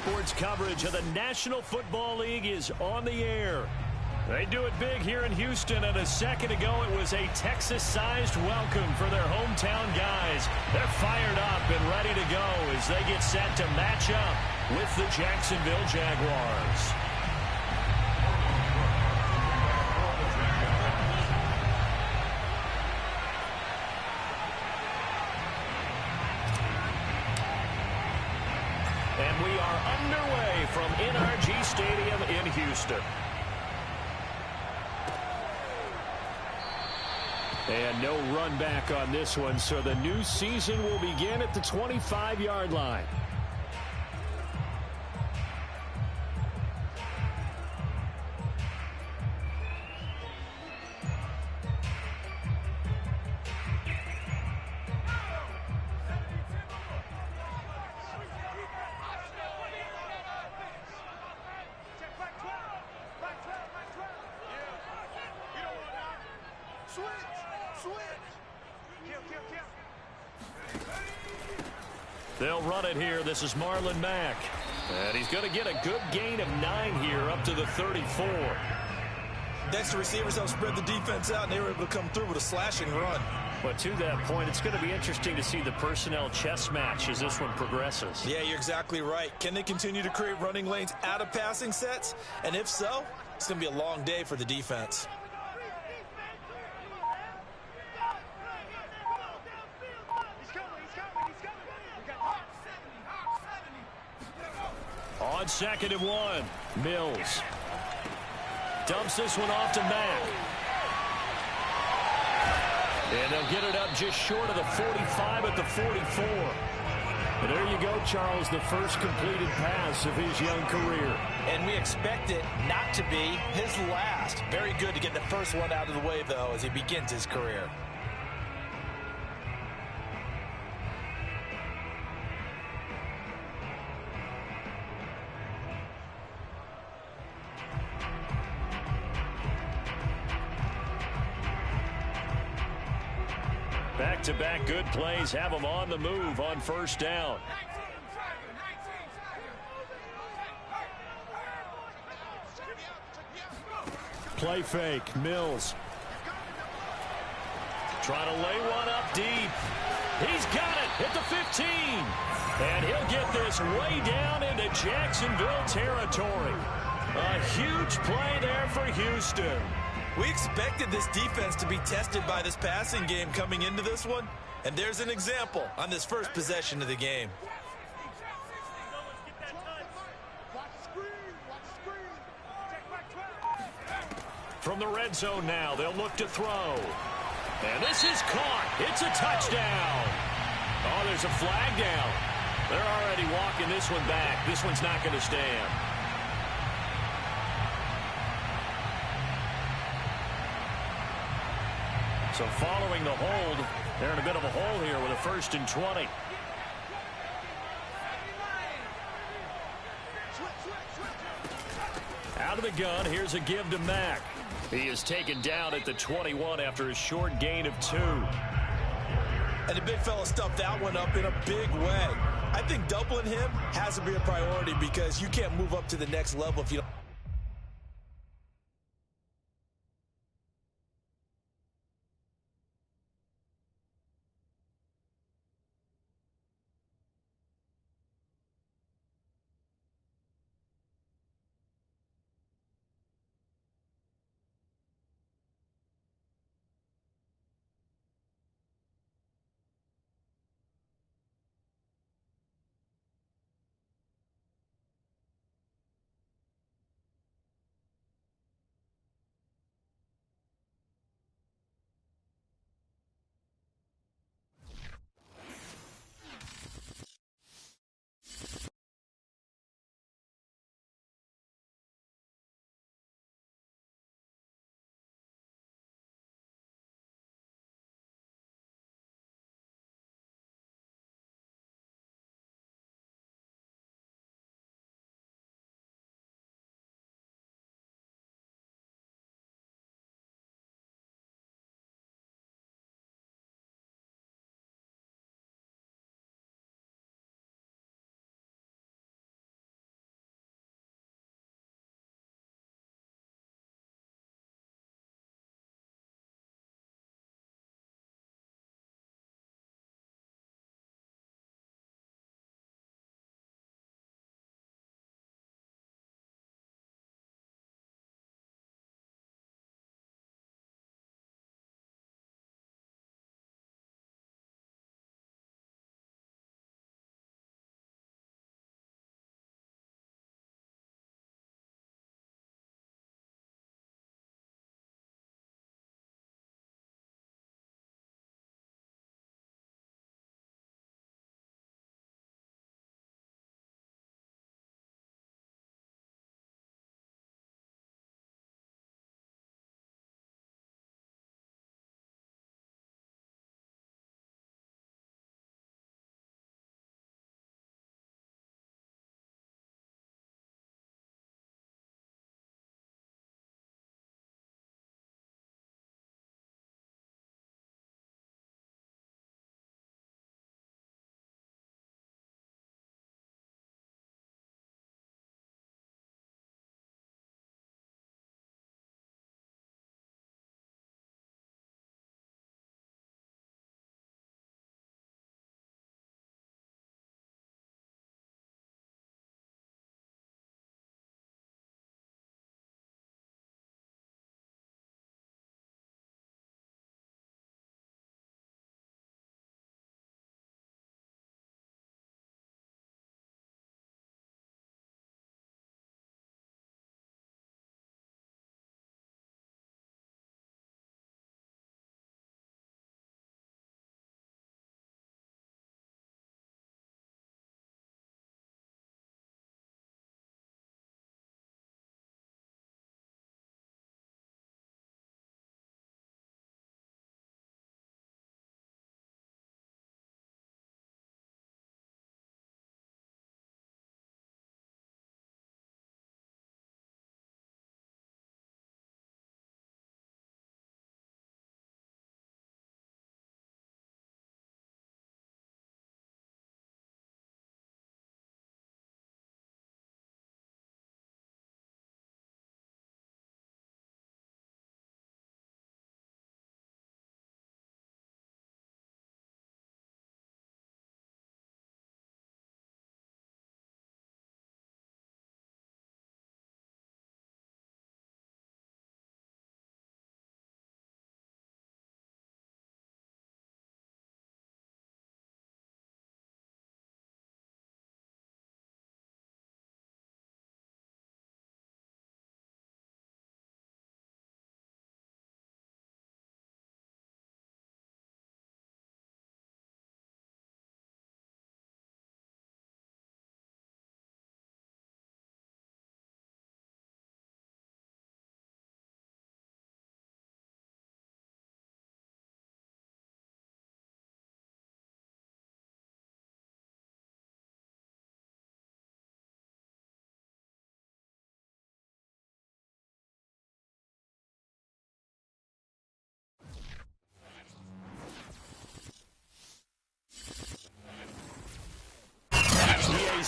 Sports coverage of the National Football League is on the air. They do it big here in Houston, and a second ago it was a Texas-sized welcome for their hometown guys. They're fired up and ready to go as they get set to match up with the Jacksonville Jaguars. And we are underway from NRG Stadium in Houston. And no run back on this one, so the new season will begin at the 25-yard line. They'll run it here. This is Marlon Mack. And he's going to get a good gain of 9 here up to the 34. Next, the receivers help spread the defense out, and they were able to come through with a slashing run. But to that point, it's going to be interesting to see the personnel chess match as this one progresses. Yeah, you're exactly right. Can they continue to create running lanes out of passing sets? And if so, it's going to be a long day for the defense. On 2nd and 1, Mills dumps this one off to Mack. And they'll get it up just short of the 45 at the 44. And there you go, Charles, the first completed pass of his young career. And we expect it not to be his last. Very good to get the first one out of the way, though, as he begins his career. Back-to-back good plays have them on the move on first down. Play fake, Mills. Trying to lay one up deep. He's got it at the 15. And he'll get this way down into Jacksonville territory. A huge play there for Houston. We expected this defense to be tested by this passing game coming into this one, and there's an example on this first possession of the game. From the red zone now, they'll look to throw. And this is caught. It's a touchdown. Oh, there's a flag down. They're already walking this one back. This one's not going to stand. So following the hold, they're in a bit of a hole here with a 1st and 20. Out of the gun, here's a give to Mack. He is taken down at the 21 after a short gain of 2. And the big fella stuffed that one up in a big way. I think doubling him has to be a priority because you can't move up to the next level if you don't.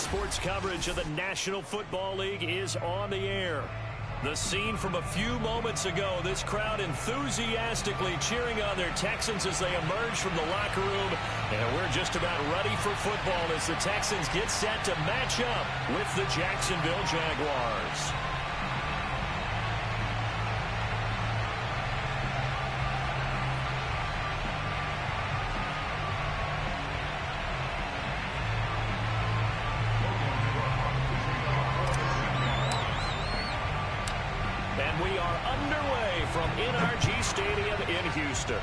Sports coverage of the National Football League is on the air. The scene from a few moments ago, this crowd enthusiastically cheering on their Texans as they emerge from the locker room. And we're just about ready for football as the Texans get set to match up with the Jacksonville Jaguars. And we are underway from NRG Stadium in Houston.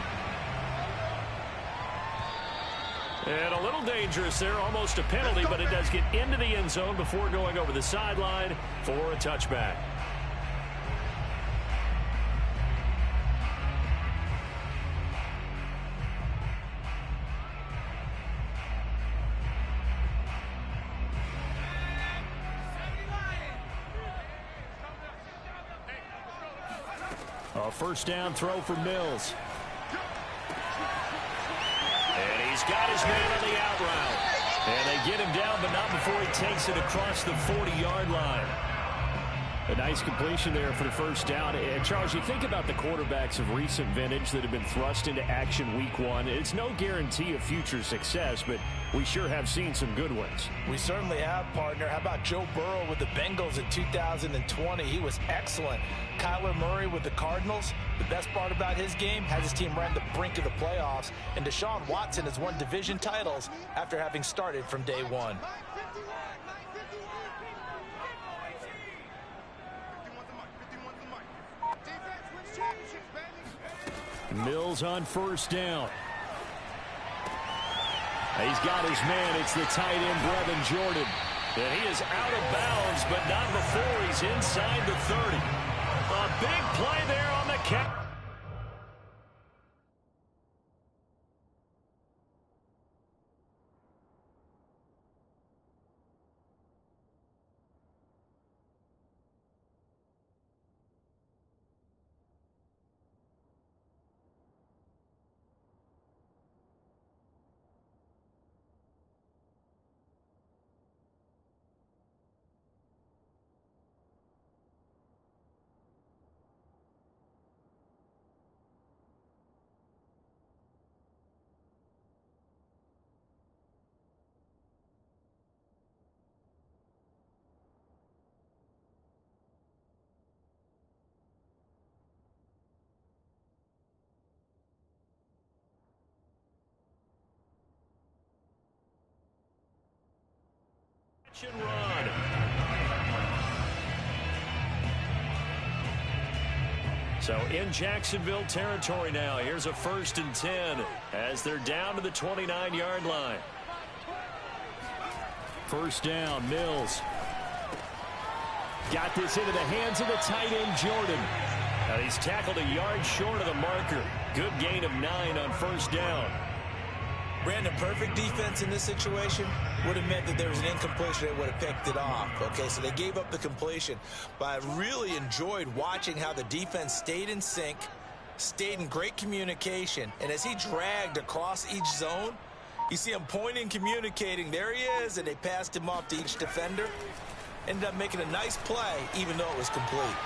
And a little dangerous there, almost a penalty, but it does get into the end zone before going over the sideline for a touchback. A first down throw for Mills. And he's got his man on the out route. And they get him down, but not before he takes it across the 40-yard line. A nice completion there for the first down. And Charles, you think about the quarterbacks of recent vintage that have been thrust into action week one. It's no guarantee of future success, but we sure have seen some good ones. We certainly have, partner. How about Joe Burrow with the Bengals in 2020? He was excellent. Kyler Murray with the Cardinals. The best part about his game has his team right on the brink of the playoffs. And Deshaun Watson has won division titles after having started from day one. Mills on first down. He's got his man. It's the tight end, Brevin Jordan. And he is out of bounds, but not before he's inside the 30. A big play there on the catch. And run. So in Jacksonville territory now. Here's a 1st and 10 as they're down to the 29-yard line. First down, Mills. Got this into the hands of the tight end, Jordan. And he's tackled a yard short of the marker. Good gain of 9 on first down. Brandon, perfect defense in this situation would have meant that there was an incompletion that would have picked it off. Okay, so they gave up the completion. But I really enjoyed watching how the defense stayed in sync, stayed in great communication. And as he dragged across each zone, you see him pointing, communicating. There he is, and they passed him off to each defender. Ended up making a nice play, even though it was complete.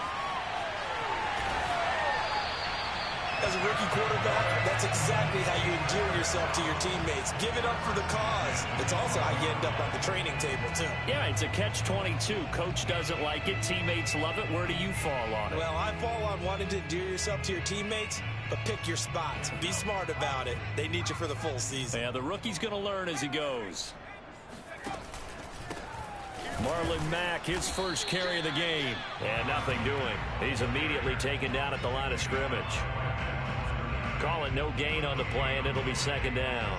As a rookie quarterback, that's exactly how you endear yourself to your teammates. Give it up for the cause. It's also how you end up on the training table, too. Yeah, it's a catch-22. Coach doesn't like it. Teammates love it. Where do you fall on it? Well, I fall on wanting to endear yourself to your teammates, but pick your spots. Be smart about it. They need you for the full season. Yeah, the rookie's going to learn as he goes. Marlon Mack, his first carry of the game. And nothing doing. He's immediately taken down at the line of scrimmage. Call it no gain on the play, and it'll be second down.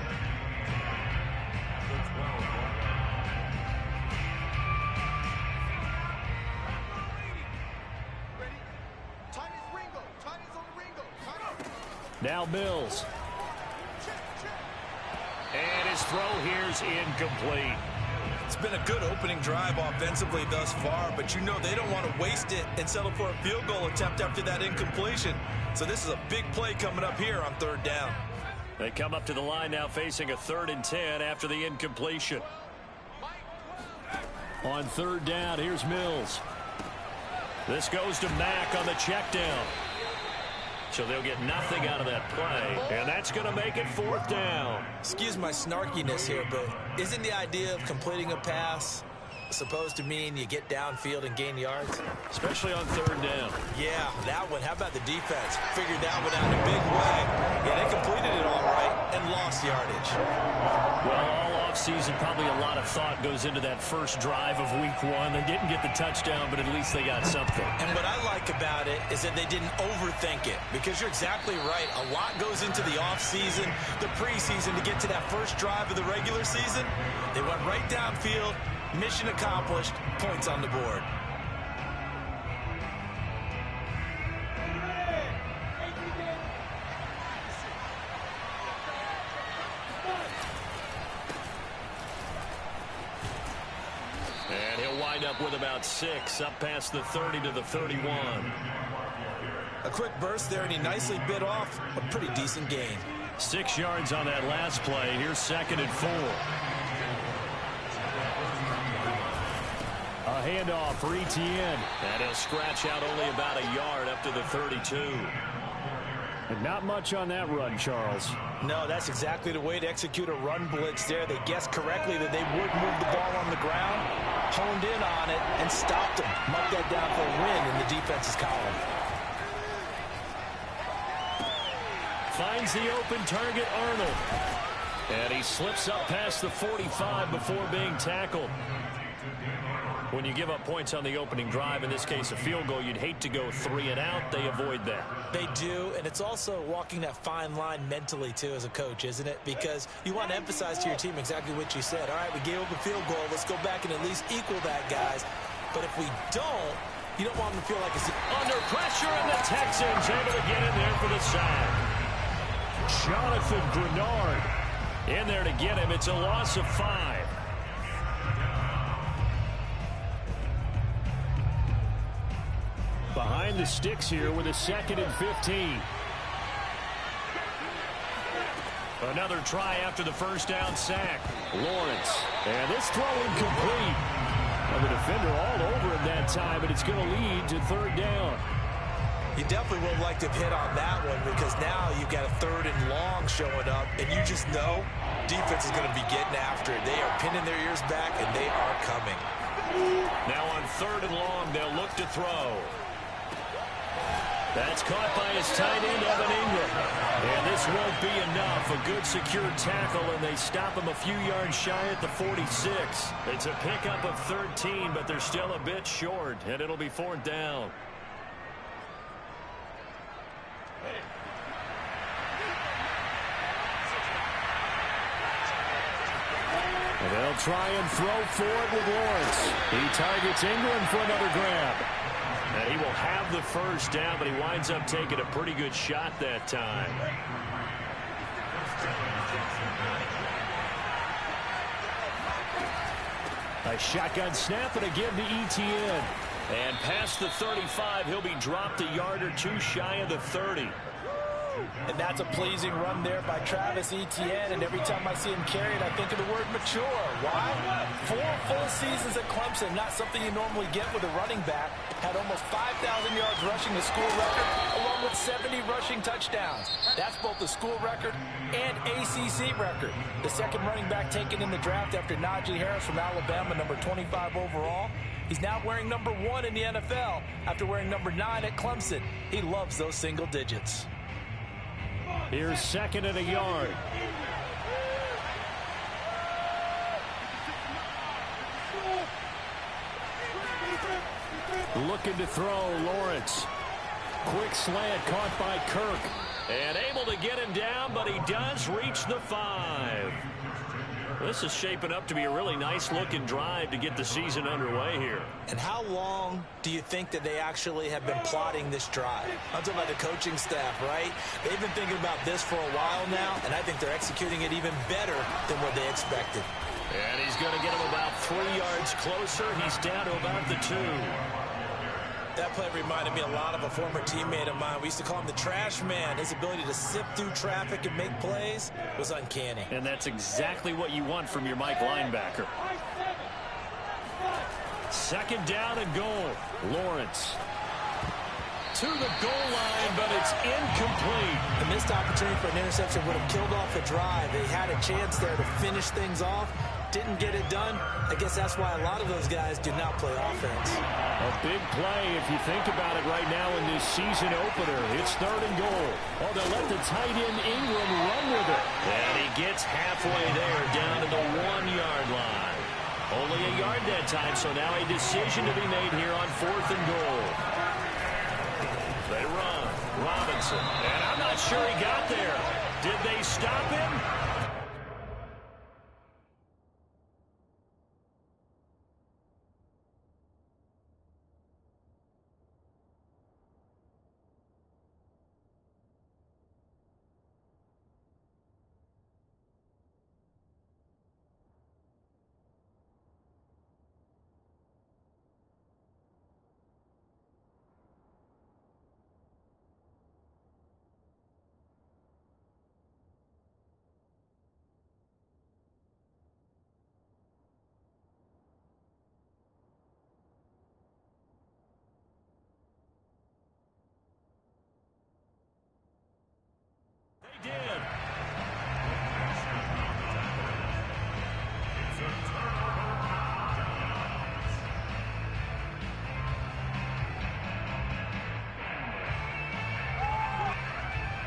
Now Mills. And his throw here's incomplete. It's been a good opening drive offensively thus far, but you know they don't want to waste it and settle for a field goal attempt after that incompletion. So this is a big play coming up here on third down. They come up to the line now facing a 3rd and 10 after the incompletion. On third down, here's Mills. This goes to Mack on the check down. So they'll get nothing out of that play, and that's going to make it fourth down. Excuse my snarkiness here, but isn't the idea of completing a pass supposed to mean you get downfield and gain yards? Especially on third down. Yeah, that one. How about the defense? Figured that one out in a big way. Yeah, they completed it all right and lost yardage. Well, all offseason, probably a lot of thought goes into that first drive of week one. They didn't get the touchdown, but at least they got something. And what I like about it is that they didn't overthink it, because you're exactly right. A lot goes into the offseason, the preseason, to get to that first drive of the regular season. They went right downfield. Mission accomplished. Points on the board. And he'll wind up with about 6, up past the 30 to the 31. A quick burst there, and he nicely bit off a pretty decent gain. 6 yards on that last play. Here's 2nd and 4. A handoff for Etienne. And he'll scratch out only about a yard up to the 32. And not much on that run, Charles. No, that's exactly the way to execute a run blitz there. They guessed correctly that they would move the ball on the ground, honed in on it, and stopped them. Marked that down for a win in the defense's column. Finds the open target, Arnold. And he slips up past the 45 before being tackled. When you give up points on the opening drive, in this case a field goal, you'd hate to go 3 and out. They avoid that. They do, and it's also walking that fine line mentally, too, as a coach, isn't it? Because you want to emphasize to your team exactly what you said. All right, we gave up a field goal. Let's go back and at least equal that, guys. But if we don't, you don't want them to feel like it's under pressure, and the Texans able to get in there for the sack. Jonathan Grenard in there to get him. It's a loss of 5. Behind the sticks here with a 2nd and 15. Another try after the first down sack. Lawrence. And this throw incomplete. And the defender all over him that time, but it's going to lead to 3rd down. You definitely would like to hit on that one, because now you've got a 3rd and long showing up, and you just know defense is going to be getting after it. They are pinning their ears back, and they are coming. Now on 3rd and long, they'll look to throw. That's caught by his tight end, Evan Ingram. And this won't be enough. A good secure tackle, and they stop him a few yards shy at the 46. It's a pickup of 13, but they're still a bit short, and it'll be 4th down. And they'll try and throw for it with Lawrence. He targets Ingram for another grab. And he will have the first down, but he winds up taking a pretty good shot that time. A shotgun snap and again to Etienne. And past the 35, he'll be dropped a yard or 2 shy of the 30. And that's a pleasing run there by Travis Etienne. And every time I see him carry it, I think of the word mature. Why? 4 full seasons at Clemson, not something you normally get with a running back. Had almost 5,000 yards rushing, the school record, along with 70 rushing touchdowns. That's both the school record and ACC record. The second running back taken in the draft after Najee Harris from Alabama, number 25 overall. He's now wearing number 1 in the NFL after wearing number 9 at Clemson. He loves those single digits. Here's 2nd and a yard. Looking to throw, Lawrence. Quick slant caught by Kirk. And able to get him down, but he does reach the 5. This is shaping up to be a really nice-looking drive to get the season underway here. And how long do you think that they actually have been plotting this drive? I'm talking about the coaching staff, right? They've been thinking about this for a while now, and I think they're executing it even better than what they expected. And he's going to get him about 3 yards closer. He's down to about the 2. That play reminded me a lot of a former teammate of mine. We used to call him the trash man. His ability to sift through traffic and make plays was uncanny. And that's exactly what you want from your Mike linebacker. Second down and goal. Lawrence to the goal line, but it's incomplete. A missed opportunity for an interception would have killed off the drive. They had a chance there to finish things off. Didn't get it done. I guess that's why a lot of those guys do not play offense. A big play if you think about it right now in this season opener. It's third and goal. Oh, they'll let the tight end Ingram run with it. And he gets halfway there down to the 1-yard line. Only a yard that time, so now a decision to be made here on fourth and goal. They run. Robinson. And I'm not sure he got there. Did they stop him? Did.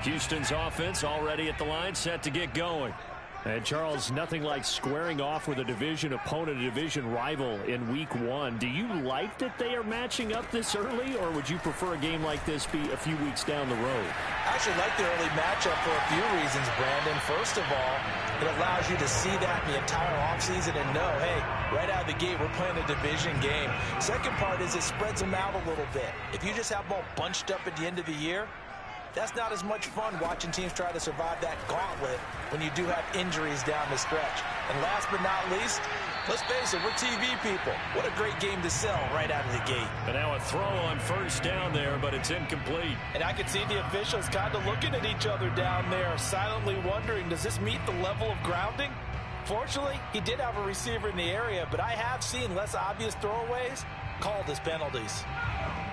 Houston's offense already at the line, set to get going. And Charles, nothing like squaring off with a division opponent, a division rival in week one. Do you like that they are matching up this early, or would you prefer a game like this be a few weeks down the road? I actually like the early matchup for a few reasons, Brandon. First of all, it allows you to see that in the entire offseason and know, hey, right out of the gate, we're playing a division game. Second part is it spreads them out a little bit. If you just have them all bunched up at the end of the year, that's not as much fun watching teams try to survive that gauntlet when you do have injuries down the stretch. And last but not least, let's face it, we're TV people. What a great game to sell right out of the gate. And now a throw on first down there, but it's incomplete. And I could see the officials kind of looking at each other down there, silently wondering, does this meet the level of grounding? Fortunately, he did have a receiver in the area, but I have seen less obvious throwaways called as penalties.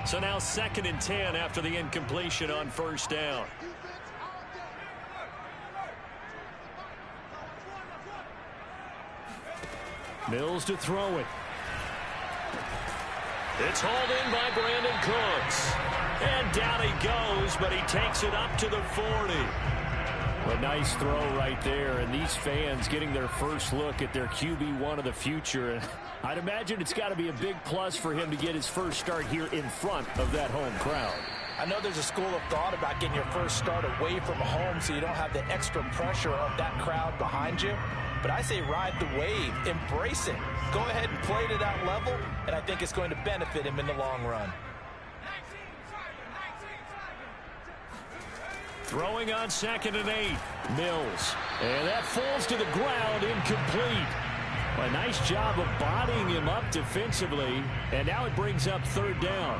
So now 2nd and 10 after the incompletion on first down. Mills to throw it. It's hauled in by Brandon Cooks. And down he goes, but he takes it up to the 40. A nice throw right there, and these fans getting their first look at their QB1 of the future. I'd imagine it's got to be a big plus for him to get his first start here in front of that home crowd. I know there's a school of thought about getting your first start away from home so you don't have the extra pressure of that crowd behind you. But I say ride the wave, embrace it. Go ahead and play to that level, and I think it's going to benefit him in the long run. Throwing on 2nd and 8. Mills. And that falls to the ground, incomplete. A nice job of bodying him up defensively. And now it brings up 3rd down.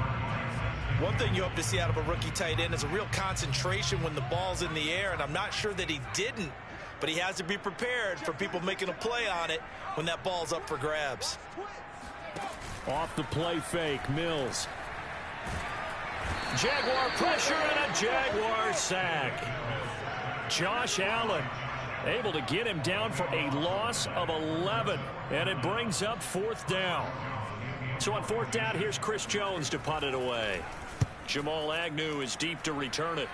One thing you hope to see out of a rookie tight end is a real concentration when the ball's in the air. And I'm not sure that he didn't. But he has to be prepared for people making a play on it when that ball's up for grabs. Off the play fake, Mills. Jaguar pressure and a Jaguar sack. Josh Allen able to get him down for a loss of 11. And it brings up 4th down. So on 4th down, here's Chris Jones to punt it away. Jamal Agnew is deep to return it.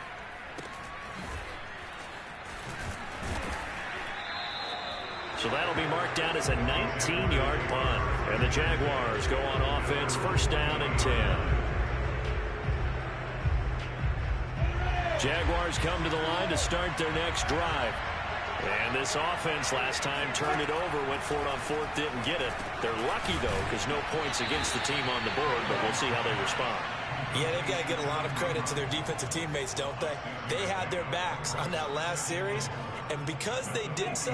So that'll be marked down as a 19-yard punt. And the Jaguars go on offense, 1st down and 10. Jaguars come to the line to start their next drive. And this offense last time turned it over, went for it on 4th, didn't get it. They're lucky, though, because no points against the team on the board, but we'll see how they respond. Yeah, they've got to get a lot of credit to their defensive teammates, don't they? They had their backs on that last series, and because they did so,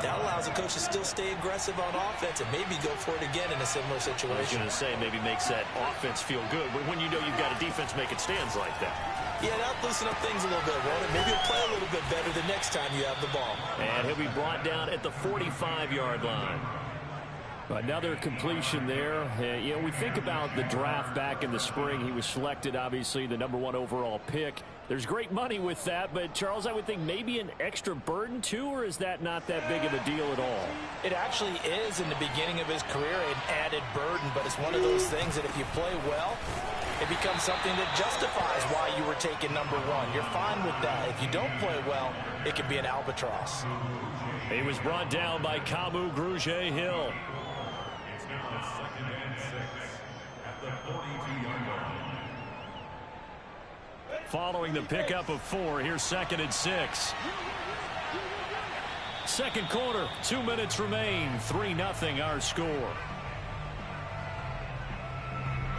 that allows the coach to still stay aggressive on offense and maybe go for it again in a similar situation. I was going to say, maybe makes that offense feel good, but when you know you've got a defense making stands like that. Yeah, that'll loosen up things a little bit, won't it? Maybe he'll play a little bit better the next time you have the ball. And he'll be brought down at the 45-yard line. Another completion there. You know, we think about the draft back in the spring. He was selected, obviously, the #1 overall pick. There's great money with that, but, Charles, I would think maybe an extra burden, too, or is that not that big of a deal at all? It actually is in the beginning of his career an added burden, but it's one of those things that if you play well, it becomes something that justifies why you were taken #1. You're fine with that. If you don't play well, it can be an albatross. He was brought down by Kamu Grugier-Hill. Following the pickup of 4, here's 2nd and 6. Second quarter, 2 minutes remain, 3-0 our score.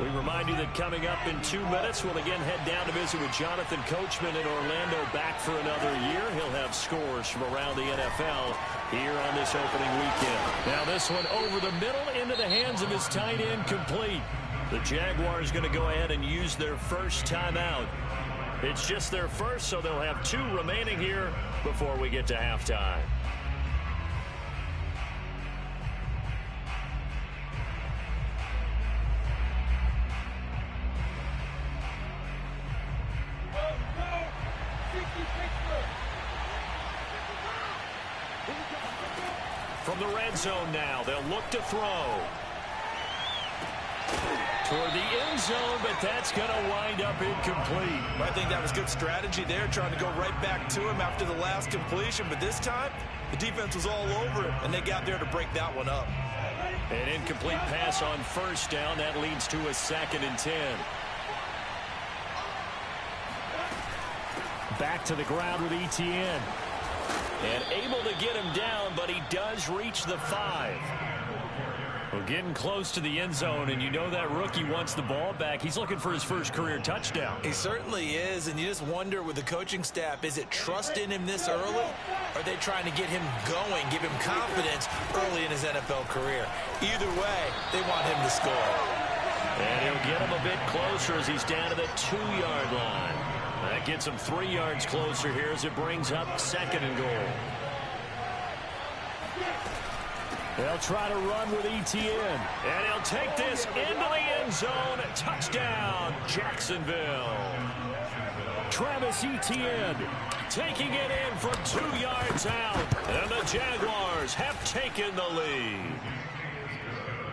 We remind you that coming up in 2 minutes, we'll again head down to visit with Jonathan Coachman in Orlando, back for another year. He'll have scores from around the NFL here on this opening weekend. Now this one over the middle into the hands of his tight end, complete. The Jaguars going to go ahead and use their first timeout. It's just their first, so they'll have 2 remaining here before we get to halftime. From the red zone now, they'll look to throw. Toward the end zone, but that's going to wind up incomplete. I think that was good strategy there, trying to go right back to him after the last completion. But this time, the defense was all over him, and they got there to break that one up. An incomplete pass on first down. That leads to a 2nd and 10. Back to the ground with Etienne. And able to get him down, but he does reach the 5. We're getting close to the end zone, and you know that rookie wants the ball back. He's looking for his first career touchdown. He certainly is, and you just wonder with the coaching staff, is it trust in him this early? Or are they trying to get him going, give him confidence early in his NFL career? Either way, they want him to score. And he'll get him a bit closer as he's down to the 2-yard line. That gets him 3 yards closer here as it brings up 2nd and goal. They'll try to run with Etienne. And he'll take this into the end zone. Touchdown, Jacksonville. Travis Etienne taking it in from 2 yards out. And the Jaguars have taken the lead.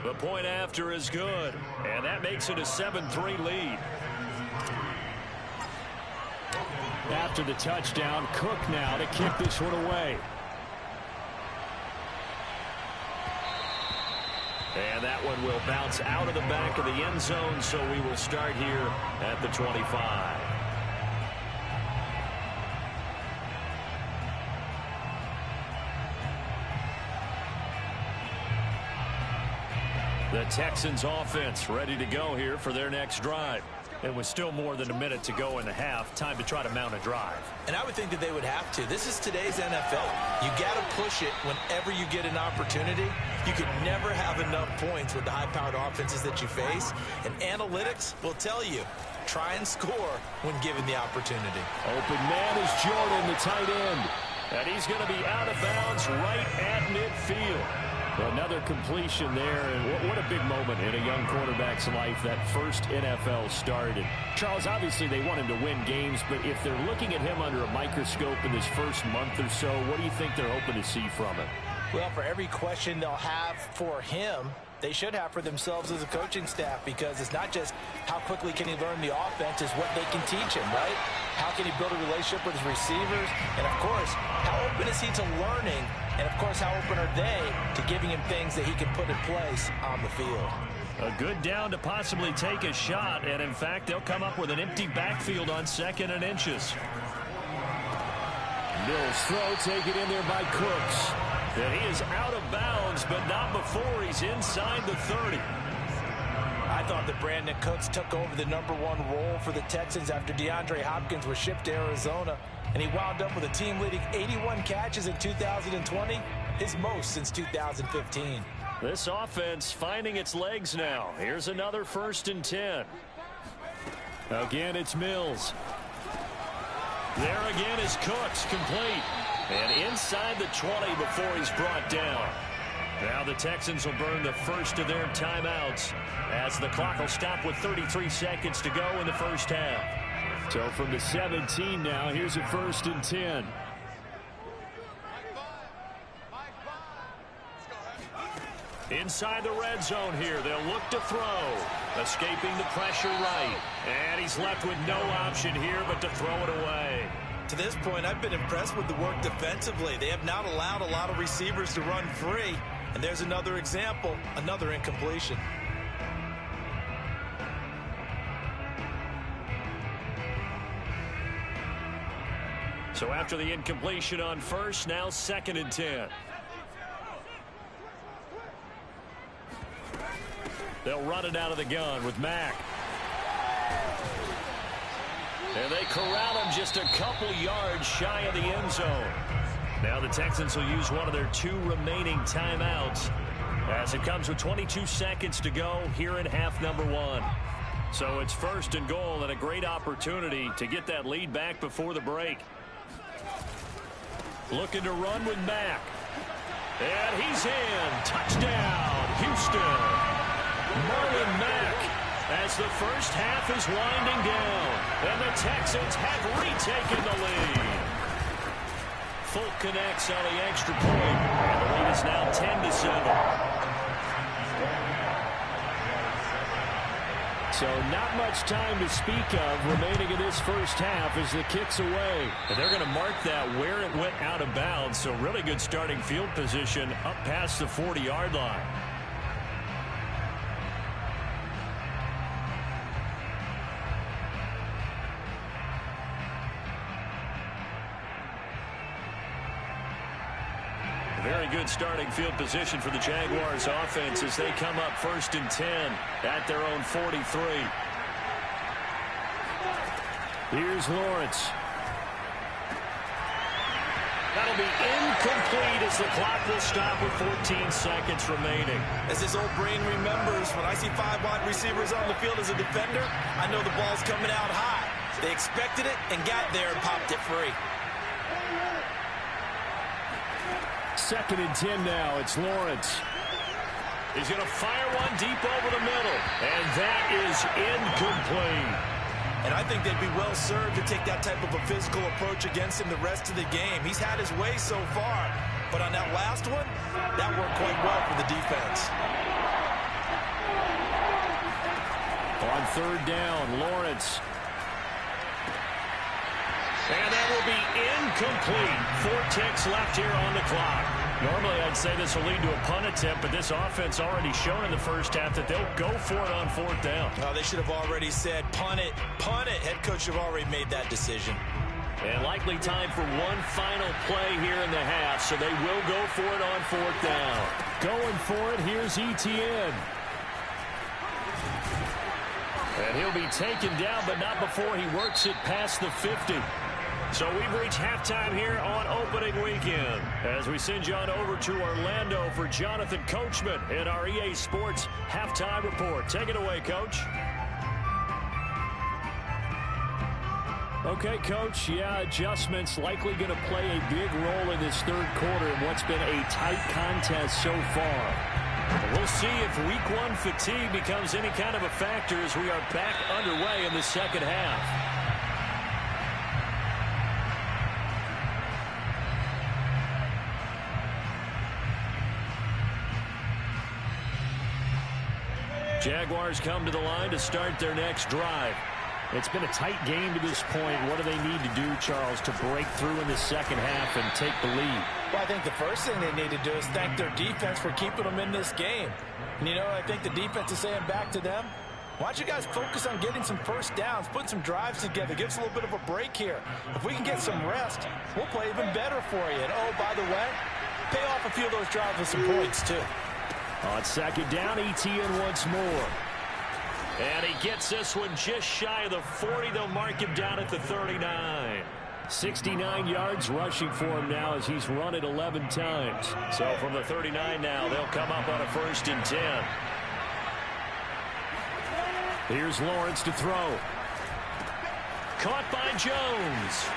The point after is good. And that makes it a 7-3 lead. After the touchdown, Cook now to kick this one away. And that one will bounce out of the back of the end zone, so we will start here at the 25. The Texans offense ready to go here for their next drive. It was still more than a minute to go in the half. Time to try to mount a drive. And I would think that they would have to. This is today's NFL. You got to push it whenever you get an opportunity. You can never have enough points with the high-powered offenses that you face. And analytics will tell you, try and score when given the opportunity. Open man is Jordan, the tight end. And he's going to be out of bounds right at midfield. Another completion there, and what a big moment in a young quarterback's life, that first NFL start. And Charles, obviously they want him to win games, but if they're looking at him under a microscope in this first month or so, what do you think they're hoping to see from him? Well, for every question they'll have for him, they should have for themselves as a coaching staff, because it's not just how quickly can he learn the offense, it's what they can teach him, right? How can he build a relationship with his receivers? And, of course, how open is he to learning? And, of course, how open are they to giving him things that he can put in place on the field? A good down to possibly take a shot, and, in fact, they'll come up with an empty backfield on 2nd and inches. Mills throw, take it in there by Cooks. And he is out of bounds, but not before he's inside the 30. I thought that Brandon Cooks took over the #1 role for the Texans after DeAndre Hopkins was shipped to Arizona, and he wound up with a team-leading 81 catches in 2020, his most since 2015. This offense finding its legs now. Here's another 1st and 10. Again, it's Mills. There again is Cooks, complete. And inside the 20 before he's brought down. Now the Texans will burn the first of their timeouts as the clock will stop with 33 seconds to go in the first half. So from the 17 now, here's a 1st and 10. Inside the red zone here, they'll look to throw. Escaping the pressure right. And he's left with no option here but to throw it away. To this point, I've been impressed with the work defensively. They have not allowed a lot of receivers to run free. And there's another example, another incompletion. So after the incompletion on first, now 2nd and 10. They'll run it out of the gun with Mack. And they corral him just a couple yards shy of the end zone. Now the Texans will use one of their 2 remaining timeouts as it comes with 22 seconds to go here in half number 1. So it's 1st and goal and a great opportunity to get that lead back before the break. Looking to run with Mack. And he's in. Touchdown, Houston. Marlon Mack as the first half is winding down. And the Texans have retaken the lead. Folk connects on the extra point. And the lead is now 10-7. So not much time to speak of remaining in this first half as the kick's away. And they're going to mark that where it went out of bounds. So really good starting field position up past the 40-yard line. Very good starting field position for the Jaguars offense as they come up 1st and 10 at their own 43. Here's Lawrence. That'll be incomplete as the clock will stop with 14 seconds remaining. As his old brain remembers, when I see 5 wide receivers on the field as a defender, I know the ball's coming out high. They expected it and got there and popped it free. 2nd and 10 now. It's Lawrence. He's going to fire one deep over the middle. And that is incomplete. And I think they'd be well served to take that type of a physical approach against him the rest of the game. He's had his way so far. But on that last one, that worked quite well for the defense. On 3rd down, Lawrence. And that will be incomplete. 4 ticks left here on the clock. Normally, I'd say this will lead to a punt attempt, but this offense already shown in the first half that they'll go for it on 4th down. Oh, they should have already said, punt it, punt it. Head coach should have already made that decision. And likely time for one final play here in the half, so they will go for it on 4th down. Going for it, here's Etienne. And he'll be taken down, but not before he works it past the 50. So we've reached halftime here on opening weekend as we send you on over to Orlando for Jonathan Coachman in our EA Sports Halftime Report. Take it away, Coach. Okay, Coach. Yeah, adjustments likely going to play a big role in this 3rd quarter in what's been a tight contest so far. We'll see if week 1 fatigue becomes any kind of a factor as we are back underway in the 2nd half. Jaguars come to the line to start their next drive. It's been a tight game to this point. What do they need to do, Charles, to break through in the 2nd half and take the lead? Well, I think the first thing they need to do is thank their defense for keeping them in this game. And, you know, I think the defense is saying back to them, why don't you guys focus on getting some first downs, put some drives together, give us a little bit of a break here. If we can get some rest, we'll play even better for you. And, oh, by the way, pay off a few of those drives with some points, too. On 2nd down, Etienne once more. And he gets this one just shy of the 40. They'll mark him down at the 39. 69 yards rushing for him now as he's run it 11 times. So from the 39 now, they'll come up on a 1st and 10. Here's Lawrence to throw. Caught by Jones.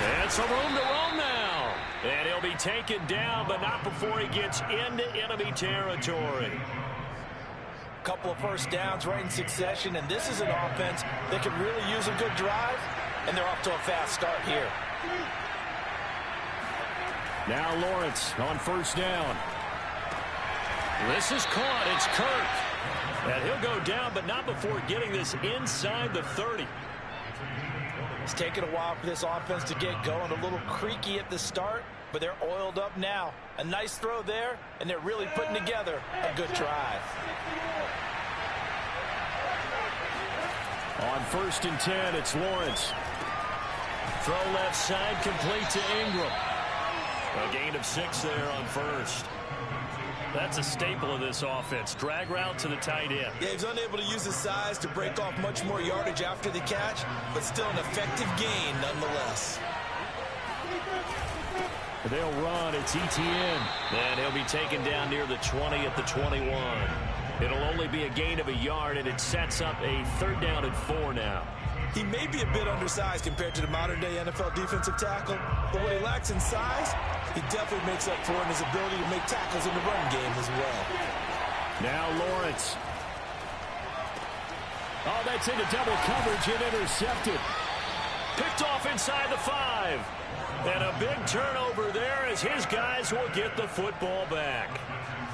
And some room to roam now. And he'll be taken down, but not before he gets into enemy territory. Couple of first downs right in succession, and this is an offense that could really use a good drive, and they're off to a fast start here. Now Lawrence on first down. This is caught. It's Kirk. And he'll go down, but not before getting this inside the 30. It's taken a while for this offense to get going. A little creaky at the start, but they're oiled up now. A nice throw there, and they're really putting together a good drive. On first and 10, it's Lawrence. Throw left side, complete to Ingram. A gain of 6 there on first. That's a staple of this offense. Drag route to the tight end. Yeah, he's unable to use his size to break off much more yardage after the catch, but still an effective gain nonetheless. They'll run. It's ETN. And he'll be taken down near the 20 at the 21. It'll only be a gain of a yard, and it sets up a 3rd down and 4 now. He may be a bit undersized compared to the modern-day NFL defensive tackle, but what he lacks in size, he definitely makes up for in his ability to make tackles in the run game as well. Now Lawrence. Oh, that's into double coverage and intercepted. Picked off inside the 5. And a big turnover there as his guys will get the football back.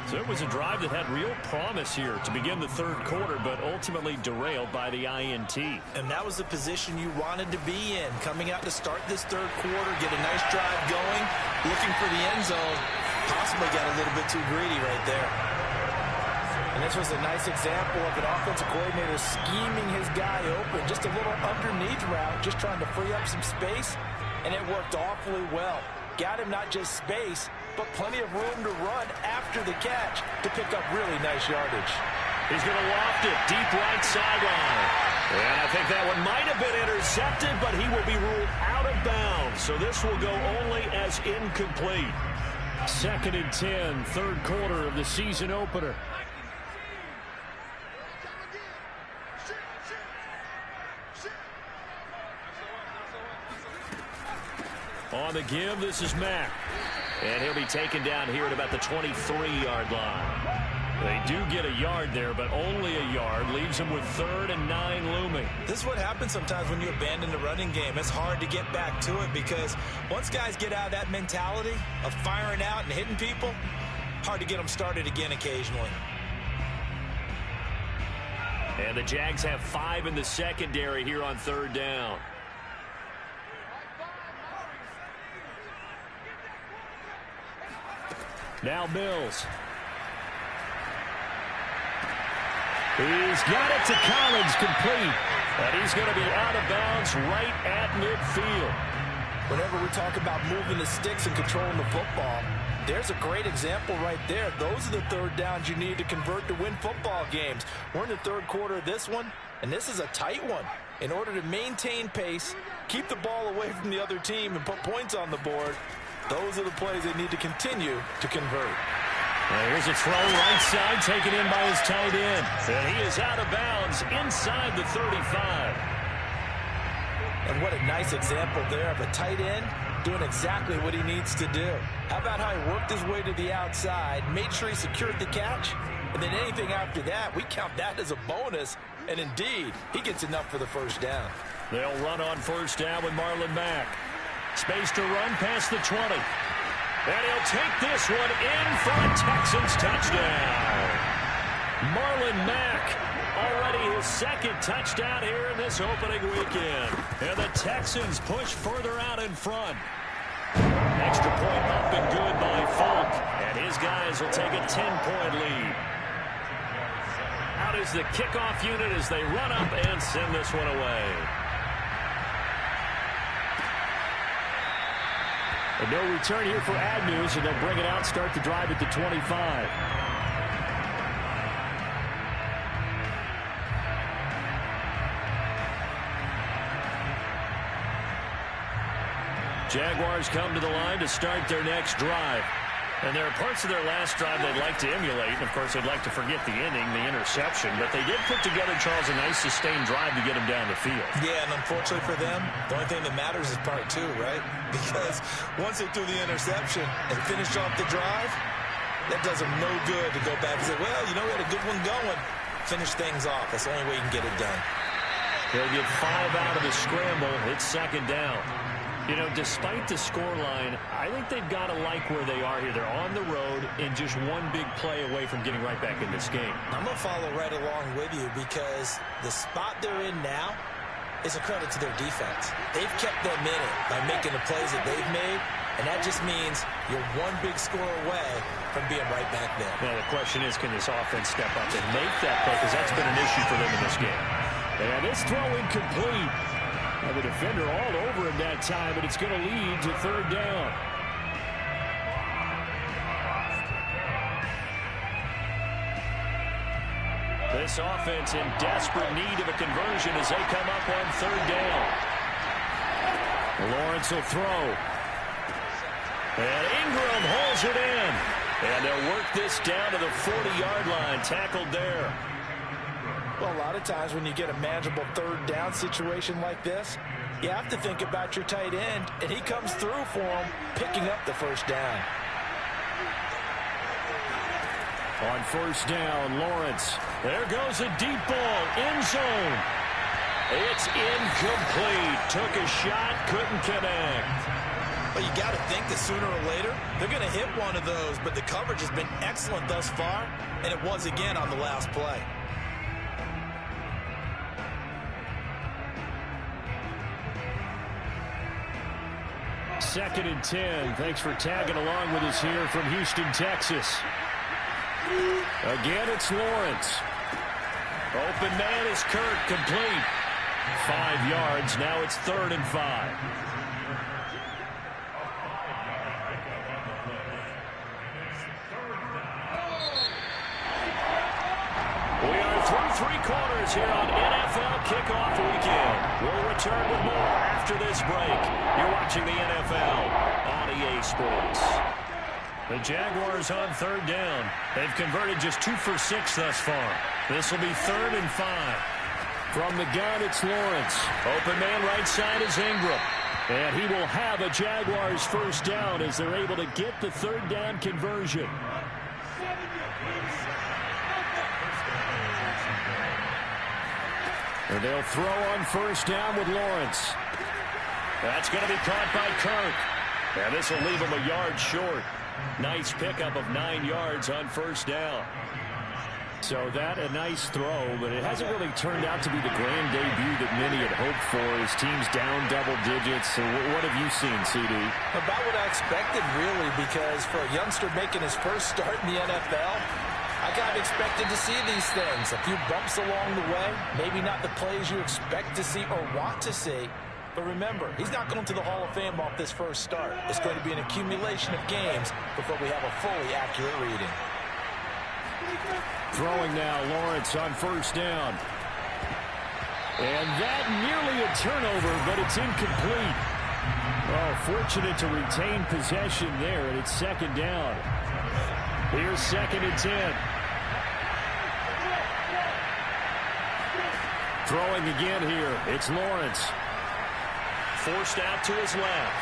So it was a drive that had real promise here to begin the 3rd quarter, but ultimately derailed by the INT. And that was the position you wanted to be in, coming out to start this 3rd quarter, get a nice drive going, looking for the end zone. Possibly got a little bit too greedy right there. And this was a nice example of an offensive coordinator scheming his guy open, just a little underneath route, just trying to free up some space, and it worked awfully well. Got him not just space, but plenty of room to run after the catch to pick up really nice yardage. He's going to loft it deep right sideline. And I think that one might have been intercepted, but he will be ruled out of bounds. So this will go only as incomplete. 2nd and 10, 3rd quarter of the season opener. On the give, this is Mack. And he'll be taken down here at about the 23-yard line. They do get a yard there, but only a yard. Leaves them with 3rd and 9 looming. This is what happens sometimes when you abandon the running game. It's hard to get back to it because once guys get out of that mentality of firing out and hitting people, hard to get them started again occasionally. And the Jags have 5 in the secondary here on 3rd down. Now Mills. He's got it to Collins, complete. And he's going to be out of bounds right at midfield. Whenever we talk about moving the sticks and controlling the football, there's a great example right there. Those are the 3rd downs you need to convert to win football games. We're in the 3rd quarter of this one, and this is a tight one. In order to maintain pace, keep the ball away from the other team, and put points on the board, those are the plays they need to continue to convert. Here's a throw right side taken in by his tight end. And he is out of bounds inside the 35. And what a nice example there of a tight end doing exactly what he needs to do. How about how he worked his way to the outside, made sure he secured the catch, and then anything after that, we count that as a bonus. And indeed, he gets enough for the 1st down. They'll run on 1st down with Marlon Mack. Space to run past the 20. And he'll take this one in for a Texans touchdown. Marlon Mack, already his 2nd touchdown here in this opening weekend. And the Texans push further out in front. Extra point up and good by Folk. And his guys will take a 10-point lead. Out is the kickoff unit as they run up and send this one away. And no return here for Agnew, so they'll bring it out, start the drive at the 25. Jaguars come to the line to start their next drive. And there are parts of their last drive they'd like to emulate. And, of course, they'd like to forget the inning, the interception. But they did put together, Charles, a nice sustained drive to get him down the field. Yeah, and unfortunately for them, the only thing that matters is part two, right? Because once they threw the interception and finished off the drive, that does them no good to go back and say, well, you know, we had a good one going. Finish things off. That's the only way you can get it done. They'll get 5 out of the scramble. It's second down. You know, despite the scoreline, I think they've got to like where they are here. They're on the road and just one big play away from getting right back in this game. I'm going to follow right along with you because the spot they're in now is a credit to their defense. They've kept them in it by making the plays that they've made, and that just means you're one big score away from being right back there. Now, the question is, can this offense step up and make that play? Because that's been an issue for them in this game. And this throw incomplete. The defender all over him that time, but it's going to lead to third down. This offense in desperate need of a conversion as they come up on third down. Lawrence will throw. And Ingram holds it in. And they'll work this down to the 40-yard line. Tackled there. Well, a lot of times when you get a manageable third down situation like this, you have to think about your tight end, and he comes through for him, picking up the first down. On first down, Lawrence. There goes a deep ball, end zone. It's incomplete. Took a shot, couldn't connect. Well, you got to think that sooner or later, they're going to hit one of those, but the coverage has been excellent thus far, and it was again on the last play. Second and 10. Thanks for tagging along with us here from Houston, Texas. Again, it's Lawrence. Open man is Kirk, complete. 5 yards. Now it's 3rd and 5. We are through 3 quarters here on NFL Kickoff Weekend. We'll return with more after this break. You're watching the NFL on EA Sports. The Jaguars on third down. They've converted just 2 for 6 thus far. This will be 3rd and 5. From the gun, it's Lawrence. Open man right side is Ingram. And he will have a Jaguars first down as they're able to get the third down conversion. And they'll throw on first down with Lawrence. That's going to be caught by Kirk. And this will leave him a yard short. Nice pickup of 9 yards on first down. So that a nice throw, but it hasn't really turned out to be the grand debut that many had hoped for. His team's down double digits. So what have you seen, CD? About what I expected, really, because for a youngster making his first start in the NFL, I kind of expected to see these things. A few bumps along the way, maybe not the plays you expect to see or want to see. But remember, he's not going to the Hall of Fame off this first start. It's going to be an accumulation of games before we have a fully accurate reading. Throwing now, Lawrence on first down. And that nearly a turnover, but it's incomplete. Oh, fortunate to retain possession there, and it's second down. Here's 2nd and 10. Throwing again here, it's Lawrence. Forced out to his left.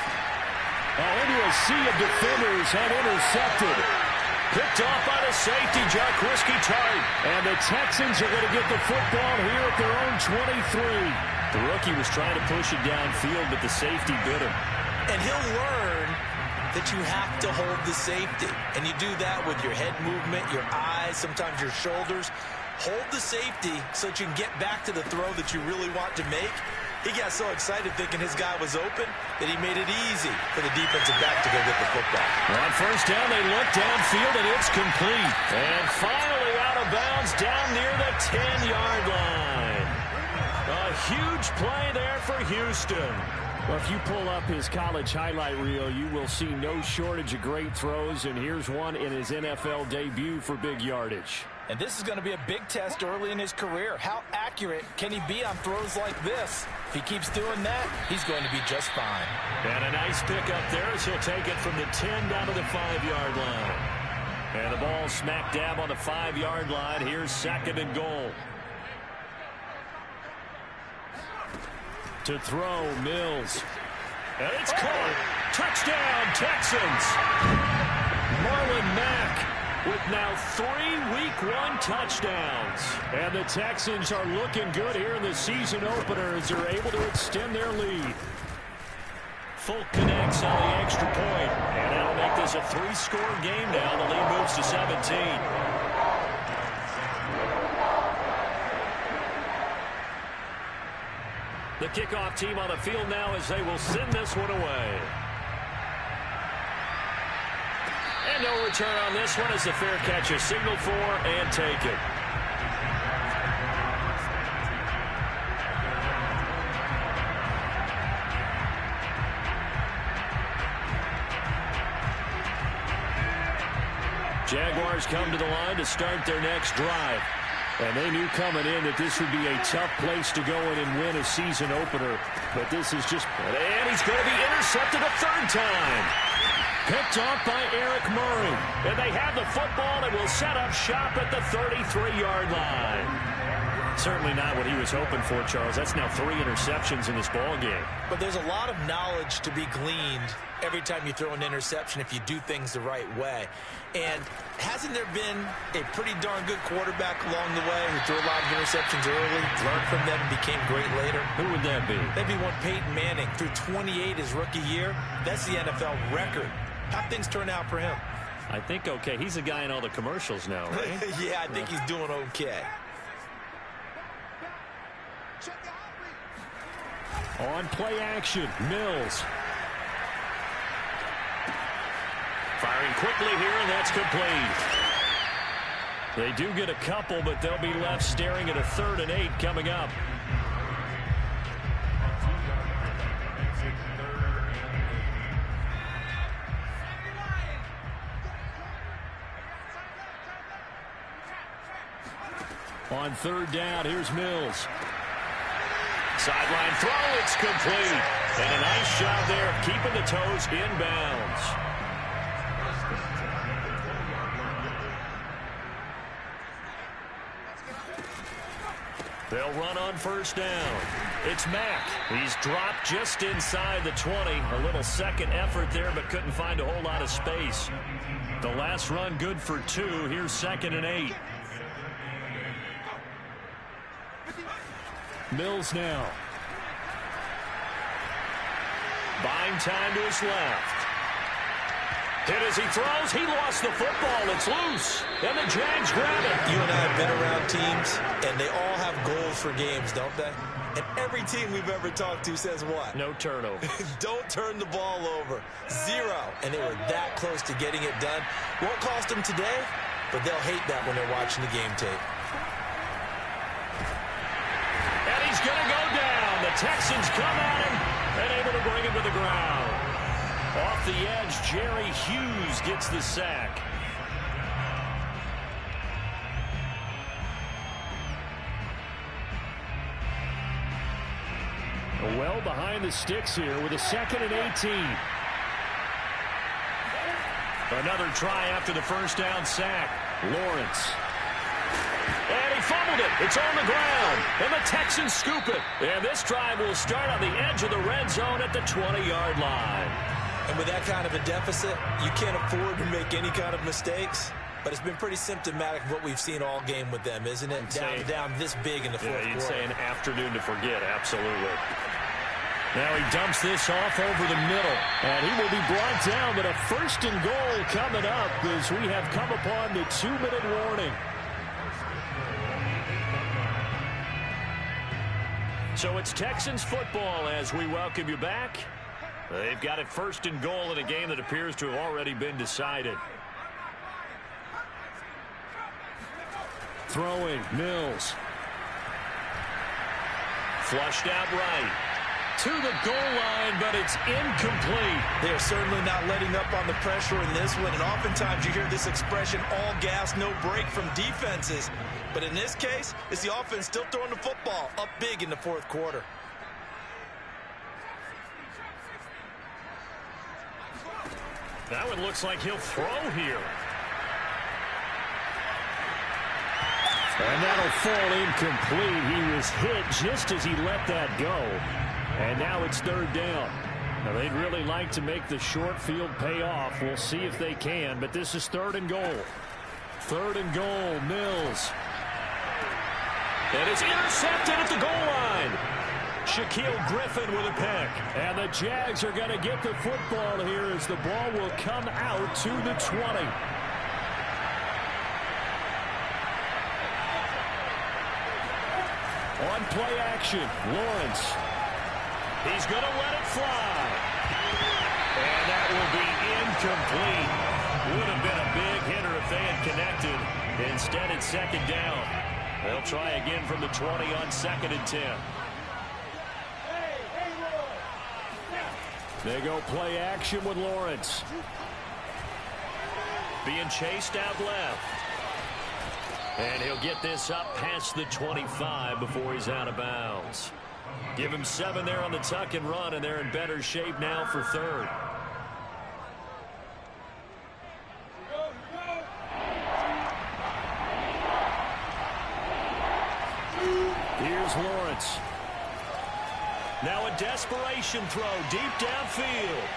Oh, into a sea of defenders and intercepted. Picked off by the safety, Jaquiski Tart. And the Texans are going to get the football here at their own 23. The rookie was trying to push it downfield, but the safety bit him. And he'll learn that you have to hold the safety. And you do that with your head movement, your eyes, sometimes your shoulders. Hold the safety so that you can get back to the throw that you really want to make. He got so excited thinking his guy was open that he made it easy for the defensive back to go get the football. On first down, they look downfield, and it's complete. And finally out of bounds down near the 10-yard line. A huge play there for Houston. Well, if you pull up his college highlight reel, you will see no shortage of great throws, and here's one in his NFL debut for big yardage. And this is going to be a big test early in his career. How accurate can he be on throws like this? If he keeps doing that, he's going to be just fine. And a nice pickup there as he'll take it from the 10 down to the 5-yard line. And the ball smack dab on the 5-yard line. Here's 2nd and goal. To throw, Mills. And it's caught. Touchdown, Texans. Marlon Mack with now 3 Week 1 touchdowns. And the Texans are looking good here in the season opener as they're able to extend their lead. Folk connects on the extra point, and that'll make this a 3-score game now. The lead moves to 17. The kickoff team on the field now as they will send this one away. And no return on this one as the fair catch is signaled for and taken. Jaguars come to the line to start their next drive. And they knew coming in that this would be a tough place to go in and win a season opener. But this is just... And he's going to be intercepted a 3rd time. Picked off by Eric Murray. And they have the football and will set up shop at the 33-yard line. Certainly not what he was hoping for, Charles. That's now 3 interceptions in this ball game. But there's a lot of knowledge to be gleaned every time you throw an interception if you do things the right way. And hasn't there been a pretty darn good quarterback along the way who threw a lot of interceptions early, learned from them, and became great later? Who would that be? That'd be one Peyton Manning. Threw 28 his rookie year. That's the NFL record. How'd things turn out for him? I think okay. He's a guy in all the commercials now, right? Yeah, I think he's doing okay. On play action, Mills. Firing quickly here, and that's complete. They do get a couple, but they'll be left staring at a 3rd and 8 coming up. On 3rd down, here's Mills. Sideline throw, it's complete. And a nice job there of keeping the toes in bounds. They'll run on 1st down. It's Mack. He's dropped just inside the 20. A little second effort there, but couldn't find a whole lot of space. The last run good for 2. Here's 2nd and 8. Mills now. Buying time to his left. Hit as he throws. He lost the football. It's loose. And the Jags grab it. You and I have been around teams, and they all have goals for games, don't they? And every team we've ever talked to says what? No turnover. Don't turn the ball over. 0. And they were that close to getting it done. Won't cost them today, but they'll hate that when they're watching the game tape. And he's going to go down. The Texans come at him and able to bring him to the ground. Off the edge, Jerry Hughes gets the sack. Well behind the sticks here with a 2nd and 18. Another try after the 1st down sack. Lawrence. And he fumbled it. It's on the ground. And the Texans scoop it. And this drive will start on the edge of the red zone at the 20-yard line. And with that kind of a deficit, you can't afford to make any kind of mistakes. But it's been pretty symptomatic of what we've seen all game with them, isn't it? Down this big in the fourth quarter. You'd say an afternoon to forget, absolutely. Now he dumps this off over the middle. And he will be brought down, but a 1st and goal coming up as we have come upon the 2-minute warning. So it's Texans football as we welcome you back. They've got it 1st and goal in a game that appears to have already been decided. Throwing, Mills. Flushed out right. to the goal line, but it's incomplete. They are certainly not letting up on the pressure in this one, and oftentimes you hear this expression, all gas, no break from defenses. But in this case, it's the offense still throwing the football up big in the fourth quarter. That one looks like he'll throw here. And that'll fall incomplete. He was hit just as he let that go. And now it's third down. Now they'd really like to make the short field pay off. We'll see if they can, but this is third and goal. Third and goal, Mills. And it's intercepted at the goal line. Shaquille Griffin with a pick. And the Jags are going to get the football here as the ball will come out to the 20. On play action, Lawrence. He's going to let it fly. And that will be incomplete. Would have been a big hitter if they had connected. Instead, it's second down. They'll try again from the 20 on 2nd and 10. They go play action with Lawrence. Being chased out left. And he'll get this up past the 25 before he's out of bounds. Give him 7 there on the tuck and run, and they're in better shape now for third. Here's Lawrence. Now a desperation throw deep downfield.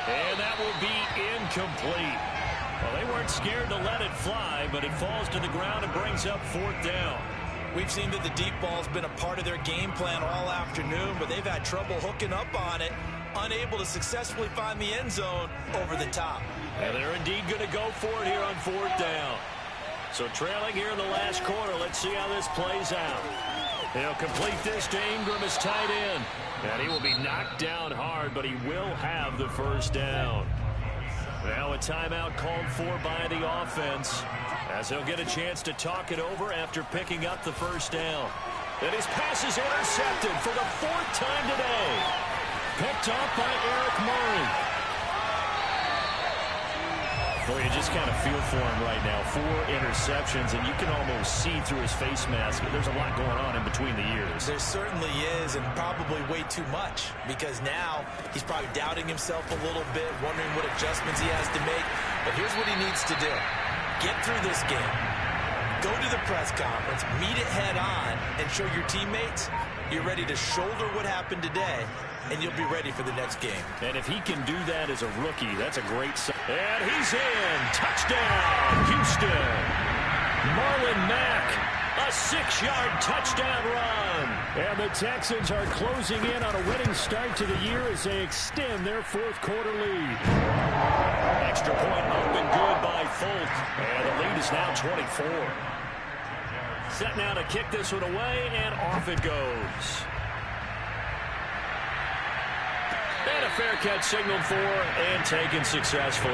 And that will be incomplete. Well, they weren't scared to let it fly, but it falls to the ground and brings up fourth down. We've seen that the deep ball's been a part of their game plan all afternoon, but they've had trouble hooking up on it, unable to successfully find the end zone over the top. And they're indeed going to go for it here on fourth down. So trailing here in the last quarter, let's see how this plays out. He'll complete this to Ingram as tight end. And he will be knocked down hard, but he will have the first down. Now a timeout called for by the offense, as he'll get a chance to talk it over after picking up the first down. And his pass is intercepted for the 4th time today. Picked up by Eric Murray. Boy, you just kind of feel for him right now. 4 interceptions, and you can almost see through his face mask. There's a lot going on in between the ears. There certainly is, and probably way too much, because now he's probably doubting himself a little bit, wondering what adjustments he has to make. But here's what he needs to do. Get through this game. Go to the press conference, meet it head on, and show your teammates you're ready to shoulder what happened today, and you'll be ready for the next game. And if he can do that as a rookie, that's a great sign. And he's in. Touchdown, Houston. Marlon Mack, a 6-yard touchdown run. And the Texans are closing in on a winning start to the year as they extend their 4th quarter lead. Extra point up and good by Folk. And the lead is now 24. Set now to kick this one away, and off it goes. And a fair catch signaled for and taken successfully.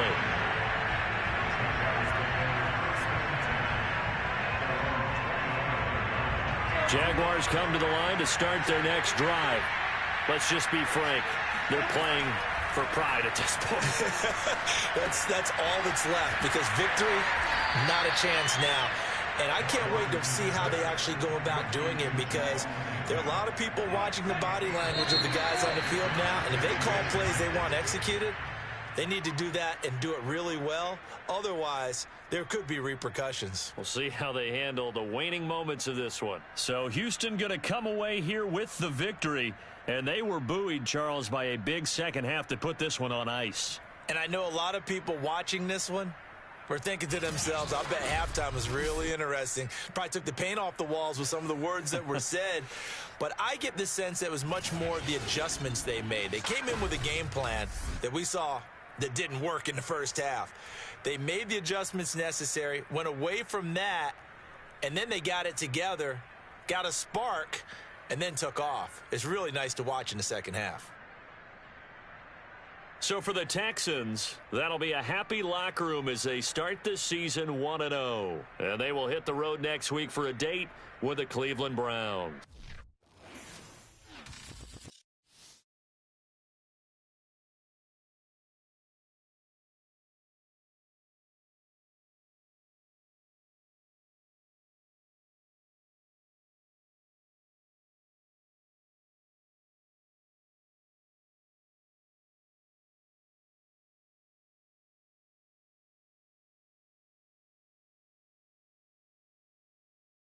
Jaguars come to the line to start their next drive. Let's just be frank. They're playing for pride at this point. That's all that's left, because victory, not a chance now. And I can't wait to see how they actually go about doing it, because there are a lot of people watching the body language of the guys on the field now. And if they call plays they want executed, they need to do that and do it really well. Otherwise, there could be repercussions. We'll see how they handle the waning moments of this one. So Houston going to come away here with the victory. And they were buoyed, Charles, by a big second half that put this one on ice. And I know a lot of people watching this one were thinking to themselves, I bet halftime was really interesting. Probably took the paint off the walls with some of the words that were said. But I get the sense that it was much more the adjustments they made. They came in with a game plan that we saw that didn't work in the first half. They made the adjustments necessary, went away from that, and then they got it together, got a spark, and then took off. It's really nice to watch in the second half. So for the Texans, that'll be a happy locker room as they start this season 1-0. And they will hit the road next week for a date with the Cleveland Browns.